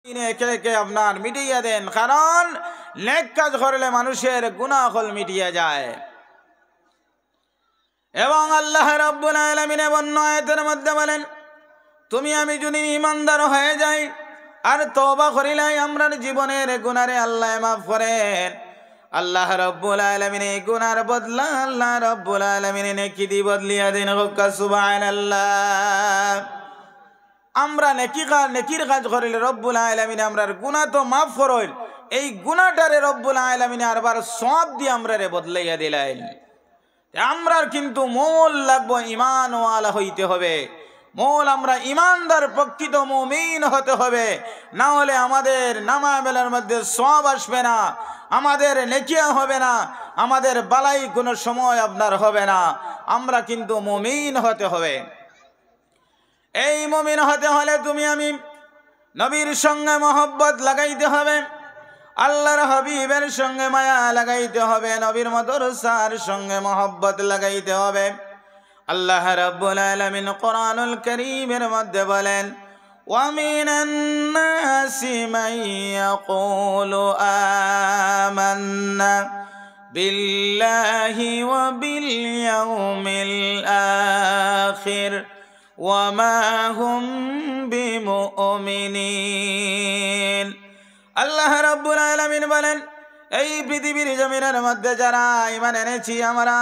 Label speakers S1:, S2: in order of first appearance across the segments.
S1: একে একে আপনার মিটিয়ে দেন, কারণ নেক কাজ করলে মানুষের গুনাহল মিটিয়ে যায়। এবং আল্লাহ রাব্বুল আলামিন অন্য আয়াতের মধ্যে বলেন, তুমি আমি যদি ঈমানদার হয়ে যাই আর তওবা করিলাই আমরার জীবনের গুনারে আল্লাহ মাফ করেন। আল্লাহ রাব্বুল আলামিন এই গুনার বদলা আল্লাহ রাব্বুল আলামিন নেকি দি বদলিয়া দেন। সুবহানাল্লাহ। আমরা নেকির কাজ করিলে রব্বুল আলামিন আমরার গুনাহ তো মাফ করেন, এই গুনাহটারে রব্বুল আলামিন আরবার সওয়াব দিয়ে আমরারে বদলাইয়া দিলেন। আমরার কিন্তু মূল লাগবো ঈমানওয়ালা হইতে হবে, মূল আমরা ঈমানদার প্রকৃত মুমিন হতে হবে, না হলে আমাদের নামামেলের মধ্যে সওয়াব আসবে না, আমাদের নেকিয়া হবে না, আমাদের বালাই কোনো সময় আপনার হবে না। আমরা কিন্তু মুমিন হতে হবে। এই মুমিন হতে হলে তুমি আমি নবীর সঙ্গে মহব্বত লাগাইতে হবে, আল্লাহর হাবিবের সঙ্গে মায়া লাগাইতে হবে, নবীর মাদ্রাসার সঙ্গে মহব্বত লাগাইতে হবে। আল্লাহ রাব্বুল আলামিন কোরআনুল কারীমের মধ্যে বলেন, ওয়া মিনান নাসি মান ইয়াকুলু আমান্না বিল্লাহি ওয়া বিল ইয়াউমিল আখির ওয়া মা হুম বিমুমিনিন। আল্লাহ রাব্বুল আলামিন বলেন, এই পৃথিবীর জমিনের মধ্যে যারা ঈমান এনেছি, আমরা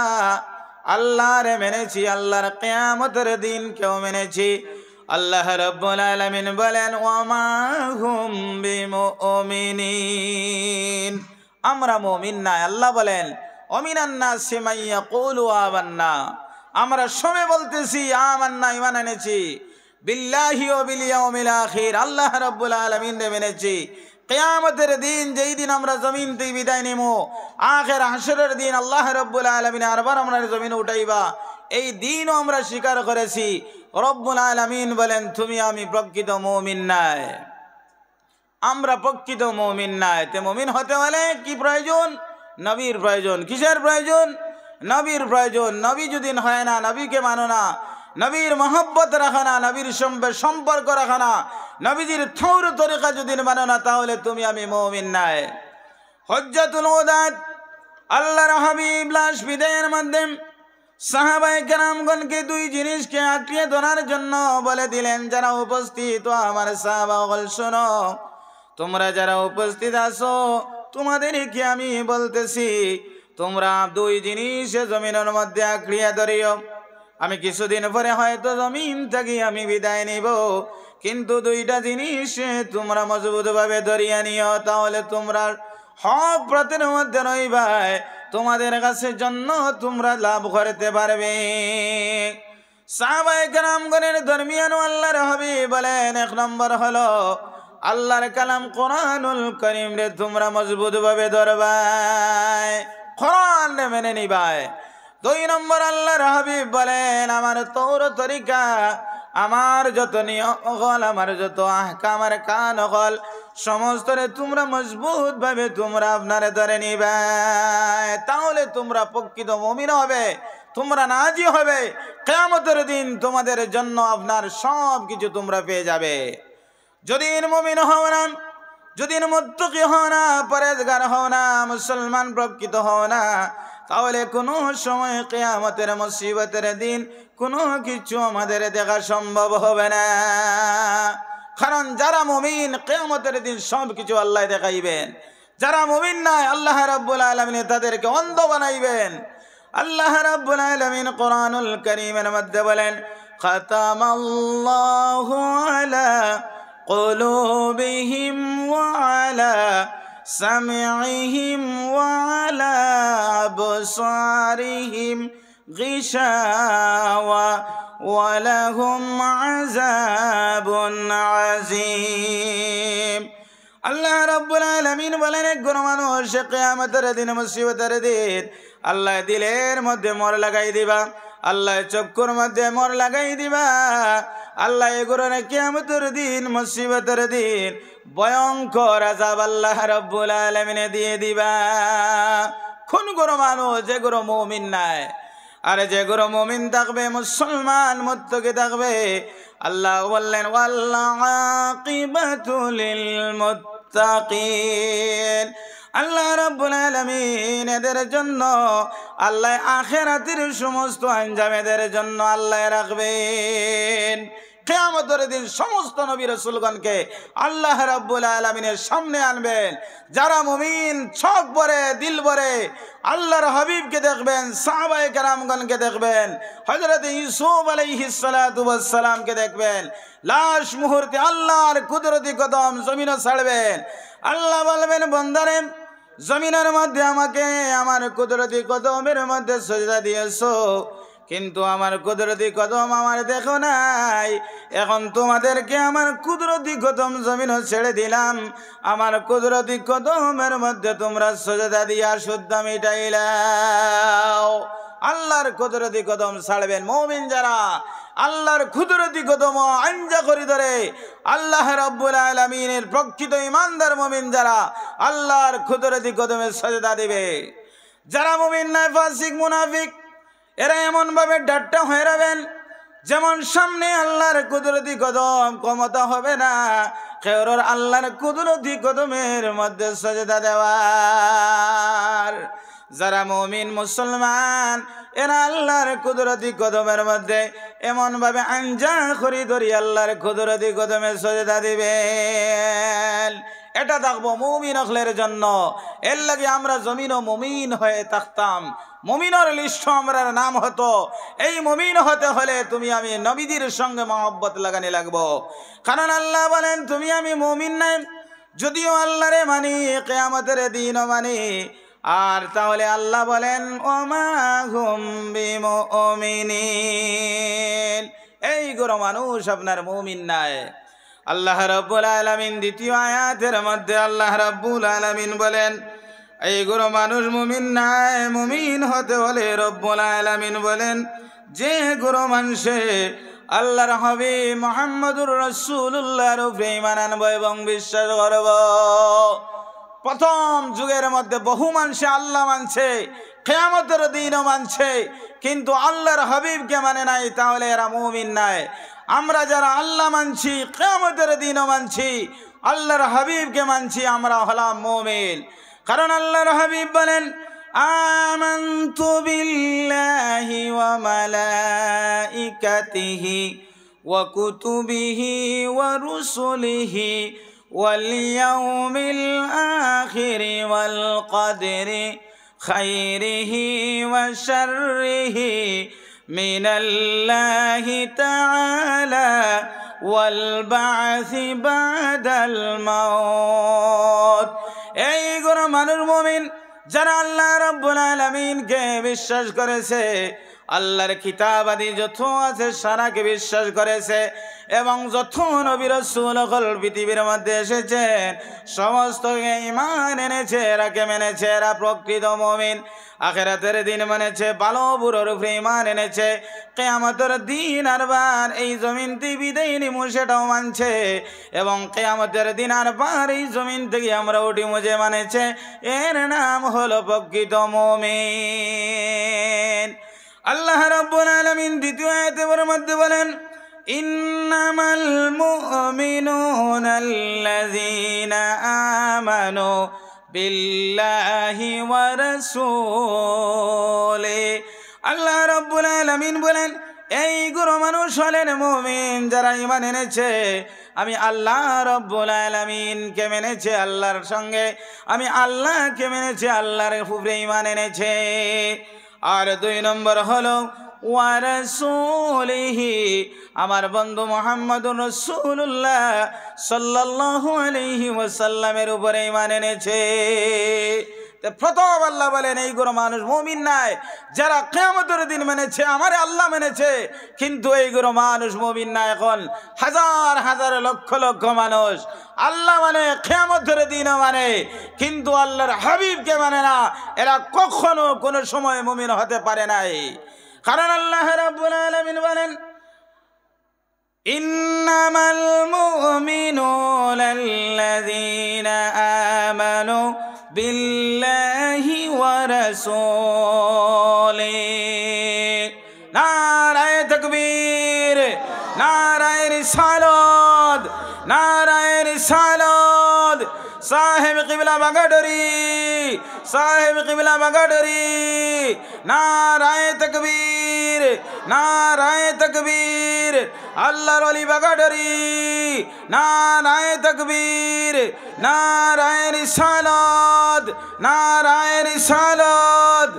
S1: আল্লাহরে মেনেছি, আল্লাহর কিয়ামতের দিনকেও মেনেছি। আল্লাহ রাব্বুল আলামিন বলেন, ওয়া মা হুম বিমুমিনিন, আমরা মুমিন না। আল্লাহ বলেন, ওয়া মিনান নাসি মান ইয়াকুলু আমান্না, আমরা শুনে বলতেছি আমান্না, ঈমান এনেছি, বিল্লাহি ওয়া বিল ইয়াউমিল আখির, আল্লাহ রাব্বুল আলামিন রে মেনেছি। কিয়ামতের দিন, যেই দিন আমরা জমিন থেকে বিদায় নেব, আখির হাসরের দিন আল্লাহ রাব্বুল আলামিন আরবার আমরা জমিনে উঠাইবা, এই দিনও আমরা স্বীকার করেছি। রব্বুল আলামিন বলেন, তুমি আমি প্রকৃত মুমিন নাই, আমরা প্রকৃত মুমিন নাই। তে মুমিন হতে হলে কি প্রয়োজন? নবীর প্রয়োজন। কিসের প্রয়োজন? নবীর প্রয়োজন। নবী যদি হয় না, নবীকে মানো না, নবীর মহব্বত রাখা না, নবীর সঙ্গে সম্পর্ক রাখা না, নবীজির থৌর তরিকা যদি মানো না, তাহলে তুমি আমি মুমিন নাই। হজ্জাতুল ওয়াদাত আল্লাহর হাবিব লাশ বিদায়ের মধ্যে সাহাবায়ে কেরামগণকে দুই জিনিসকে আঁকড়িয়ে ধরার জন্য বলে দিলেন, যারা উপস্থিত আমার সাহাবাগণ শোনো, তোমরা যারা উপস্থিত আছো তোমাদেরকে আমি বলতেছি, তোমরা দুই জিনিস জমিনের মধ্যে আঁকড়িয়ে ধরিও। আমি কিছুদিন পরে হয়তো জমিন থেকে আমি বিদায় নিব, কিন্তু দুইটা জিনিস তোমরা মজবুত ভাবে ধরিয়া নিও, তাহলে তোমরা হক পথের মধ্যে রইবাই, তোমাদের কাছে জন্য তোমরা লাভ করতে পারবে। সাহাবায়ে কেরামগণের দরমিয়ান আল্লাহর হাবিব বলেন, এক নম্বর হলো আল্লাহর কালাম কোরআনুল কারীম রে তোমরা মজবুত ভাবে ধরবাই, কোরআন রে মেনে নিবাই। দুই নম্বর আল্লাহর হাবিব বলেন, আমার তৌর তরিকা, আমার যত নিয়ম হল, আমার যত আহকাম আর কান হল, সমস্ত তোমরা মজবুত ভাবে তোমরা আপনারে ধরে নিবে, তাহলে তোমরা প্রকৃত মুমিন হবে, তোমরা নাজি হবে। কিয়ামতের দিন তোমাদের জন্য আপনার সব কিছু তোমরা পেয়ে যাবে। যদি মুমিন হও না, যদি মুত্তাকি হও না, পরেজগার হও না, মুসলমান প্রকৃত হও না, তাহলে কোনো সময় কিয়ামতের মুসিবতের দিন কোনো কিছু আমাদের দেখা সম্ভব হবে না। কারণ যারা মুমিন কিয়ামতের দিন সব কিছু আল্লাহ দেখাইবেন, যারা মুমিন নাই আল্লাহ রাব্বুল আলামিন তাদেরকে অন্ধ বানাইবেন। আল্লাহ রাব্বুল আলামিন কোরআনুল কারীমের মধ্যে বলেন, খাতামাল্লাহু আলা কুলুবিহিম ওয়া আলা সামিইহিম ওয়া আলা আবসারিহিম গিশাওয়া ওয়া লাহুম আযাবুন আযীম। আল্লাহ রাব্বুল আলামিন বলেন, এক গুণ মানুষ কিয়ামতের দিন, মুসিবতের দিন আল্লাহ দিলের মধ্যে মোর লাগাই দিবা, আল্লাহ চক্ষুর মধ্যে মোর লাগাই দিবা, আল্লাহ এগুলোর কিয়ামতের দিন, মুসিবতের দিন ভয়ঙ্কর আযাব আল্লাহ রাব্বুল আলামিন দিয়ে দিবা। কোন গুণ মানুষ যেগুলো মুমিন নাই, আর যেগুলো মুমিন থাকবে, মুসলমান মুত্তাকি থাকবে, আল্লাহ বললেন ওয়াল-আকিবাতু লিল-মুত্তাকিন। আল্লাহ রাব্বুল আলামিন এদের জন্য, আল্লাহ আখিরাতের সমস্ত আঞ্জাম এদের জন্য আল্লাহ রাখবেন। কিয়ামতের দিন সমস্ত নবী রাসূলগণকে আল্লাহ রাব্বুল আলামিনের সামনে আনবেন। যারা মুমিন চোখ ভরে দিল ভরে আল্লাহর হাবিবকে দেখবেন, সাহাবায়ে কেরামগণকে দেখবেন, হযরত ইউসুফ আলাইহিস সালাতু ওয়াস সালামকে দেখবেন, লাশ মুহূর্তে আল্লাহর কুদরতি কদম জমিনে ছাড়বেন। আল্লাহ বলবেন, বান্দারে জমিনের মধ্যে আমাকে আমার কুদরতি কদমের মধ্যে সিজদা দিয়েছো, কিন্তু আমার কুদরতি কদম আমার দেখো নাই। এখন তোমাদেরকে আমার কুদরতি কদম জমিনে ছেড়ে দিলাম, আমার কুদরতি কদমের মধ্যে তোমরা সিজদা দিয়া শুদ্ধ মিটাইলাও। আল্লাহর কুদরতি কদম ছাড়বেন মুমিন যারা, আল্লাহর কুদরতি কদম আঞ্জা করে ধরে, আল্লাহ রাব্বুল আলামিনের প্রকৃত ঈমানদার মুমিন যারা আল্লাহর কুদরতি কদমে সিজদা দিবে। যারা মুমিন নয়, ফাসিক মুনাফিক, এরা এমন ভাবে ডাট্টা হয়ে যাবেন যেমন সামনে আল্লাহর কুদরতি কদম ক্ষমতা হবে না কেউর আল্লাহর কুদরতি কদমের মধ্যে সিজদা দেওয়ার। যারা মুমিন মুসলমান এরা আল্লাহর কুদরতি কদমের মধ্যে এমন ভাবে আঞ্জা করি ধরি আল্লাহর কুদরতি কদমে সিজদা দিবেন। এটা দেখবো মুমিন হলের জন্য। এর লাগে আমরা জমিনও মুমিন হয়ে থাকতাম, মুমিনের লিস্ট আমরা নাম হতো। এই মুমিন হতে হলে তুমি আমি নবীদের সঙ্গে মহব্বত লাগানি লাগবো। কারণ আল্লাহ বলেন তুমি আমি মুমিন নাই, যদিও আল্লাহরে মানি, কিয়ামতের দিনও মানি। আর তাহলে আল্লাহ বলেন ওমা হুম বিমুমিনিন, এই গরো মানুষ আপনার মুমিন নাই। আল্লাহ রাব্বুল আলামিন দ্বিতীয় আয়াতের মধ্যে আল্লাহ রাব্বুল আলামিন বলেন এই গরো মানুষ মুমিন নাই, মুমিন হতে হলে রব্বুল আলামিন বলেন যে গরো মানুষে আল্লাহর হাবিব মুহাম্মদুর রাসূলুল্লাহর উপরে ঈমান আনবে এবং বিশ্বাস করবে। প্রথম যুগের মধ্যে বহু মানুষে আল্লাহ মানছে, কিয়ামতের দিনও মানছে, কিন্তু আল্লাহর হাবিবকে মানে নাই, তাহলে এরা মুমিন নাই। আমরা যারা আল্লাহ মানছি, কিয়ামতের দিনও মানছি, আল্লাহর হাবিবকে মানছি, আমরা হলাম মুমিন। কারণ আল্লাহর হাবিব বলেন আমানতু বিল্লাহি ওয়া মালাইকাতিহি ওয়া কুতুবিহি ওয়া রুসুলিহি ওয়াল ইয়াউমিল আখিরি ওয়াল কদরি খাইরিহি ওয়া শাররিহি মিনাল্লাহি তাআলা ওয়াল বা'সি বাদাল মাউত। এই গরো মানুষ মুমিন যারা আল্লাহ রাব্বুল আলামিনকে বিশ্বাস করেছে, আল্লাহর কিতাব আদি যত আছে সারাকে বিশ্বাস করেছে, এবং যত নবী রাসূল পৃথিবীর মধ্যে এসেছেন সমস্তকে ঈমান এনেছে, এরাকে মেনেছে, এরা প্রকৃত মুমিন। আখিরাতের দিন মেনেছে, ভালো বুড়োর উপরে ঈমান এনেছে, কিয়ামতের দিন আরবার এই জমিনতে বিদায় নিমু সেটাও মানছে, এবং কিয়ামতের দিন আরবার এই জমিন থেকে আমরা উঠি মুজে মানেছে। এর নাম হলো প্রকৃত মুমিন। আল্লাহ রাব্বুল আলামিন দ্বিতীয় আয়াতের মধ্যে বলেন ইন্নামাল মুমিনুনা আল্লাযীনা আমানু বিল্লাহি ওয়া রাসূলিহি। আল্লাহ রাব্বুল আলামিন বলেন এই গরো মানুষ হলেন মুমিন যারা ঈমান এনেছে, আমি আল্লাহ রাব্বুল আলামিনকে মেনেছে, আল্লাহর সঙ্গে আমি আল্লাহকে মেনেছে, আল্লাহর উপরে ঈমান এনেছে। আর দুই নম্বর হলো ওয়া রাসূলিহি, আমার বন্ধু মুহাম্মদুর রাসূলুল্লাহ সাল্লাল্লাহু আলাইহি ওয়াসাল্লামের উপরে ঈমান এনেছে। প্রথম আল্লাহ বলেন এই গরো মানুষ মুমিন নাই যারা কিয়ামতের দিন মেনেছে, আমারে আল্লাহ মেনেছে, কিন্তু এই গরো মানুষ মুমিন না। এখন হাজার হাজার লক্ষ লক্ষ মানুষ আল্লাহ মানে, কিয়ামতের দিনও মানে, কিন্তু আল্লাহর হাবিবকে মানে না। এরা কখনো কোনো সময় মুমিন হতে পারে নাই। কারণ আল্লাহ রাব্বুল আলামিন বলেন ইন্নামাল মুমিনুনা আল্লাযীনা আমানু বিল্লাহি ওয়া রাসূলিহি। সাহেব কিবলা বাগাডরি, সাহেব কিবলা বাগাডরি। নারায়ে তাকবীর, নারায়ে তাকবীর। আল্লাহর ওলি বাগাডরি, নারায়ে তাকবীর, নারায়ে রিসালাত, নারায়ে রিসালাত।